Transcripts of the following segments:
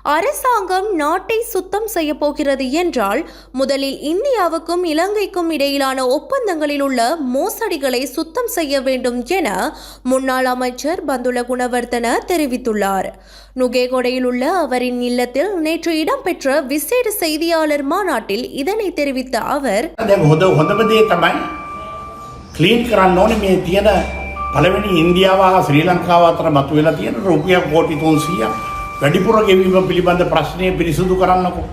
அரசாங்கம் நாட்டை சுத்தம் செய்ய போகிறது என்றால் முதலில் இந்தியாவுக்கும் இலங்கைக்கும் இடையிலான ஒப்பந்தங்களில் உள்ள மோசடிகளை சுத்தம் செய்ய வேண்டும் என முன்னாள் அமைச்சர் பந்துல குணவர்தன தெரிவித்துள்ளார். நுகேகொடையில் உள்ள அவரின் இல்லத்தில் நேற்று இடம்பெற்ற விசேட செய்தியாளர் மாநாட்டில் இதனை தெரிவித்த அவர், පළවෙනි ඉන්දියාව හා ශ්‍රී ලංකාව අතර මතුවලා තියෙන රුපියල් කෝටි 300ක් වැඩිපුර ගෙවීම පිළිබඳ ප්‍රශ්නය පිරිසුදු කරන්නකෝ.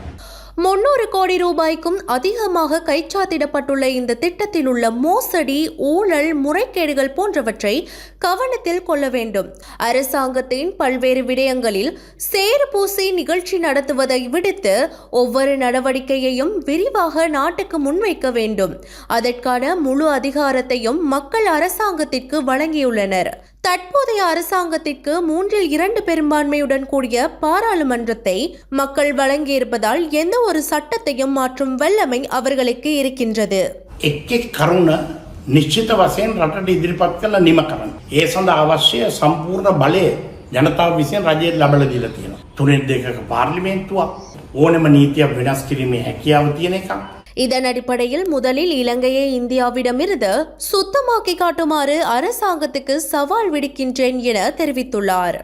300 கோடி ரூபாய்க்கும் அதிகமாக கைச்சாத்திடப்பட்டுள்ள இந்த திட்டத்தில் உள்ள மோசடி, ஊழல், முறைகேடுகள் போன்றவற்றை கவனத்தில் கொள்ள வேண்டும். அரசாங்கத்தின் பல்வேறு விடயங்களில் சேறுபூசி நிகழ்ச்சி நடத்துவதை விடுத்து ஒவ்வொரு நடவடிக்கையையும் விரிவாக நாட்டுக்கு முன்வைக்க வேண்டும். அதற்கான முழு அதிகாரத்தையும் மக்கள் அரசாங்கத்திற்கு வழங்கியுள்ளனர். தற்போதைய அரசாங்கத்திற்கு 3/2 பெரும்பான்மையுடன் கூடிய பாராளுமன்றத்தை மக்கள் வழங்கியிருப்பதால் எந்த ஒரு சட்டத்தையும் மாற்றும் வல்லமை அவர்களுக்கு இருக்கின்றது. කරුණ නිශ්චිත වශයෙන් රටට ඉදිරිපත් කළ නිම කරන්න. ඒ සඳහා අවශ්‍ය සම්පූර්ණ බලය ජනතාව විසින් රජයට ලබා දීලා තියෙනවා. 3/2ක පාර්ලිමේන්තුවක් ඕනෑම නීතියක් වෙනස් කිරීමේ හැකියාව තියෙන එකක්. இதன் அடிப்படையில் முதலில் இலங்கையை இந்தியாவிடமிருந்து சுத்தமாக்கி காட்டுமாறு அரசாங்கத்துக்கு சவால் விடுக்கின்றேன் என தெரிவித்துள்ளார்.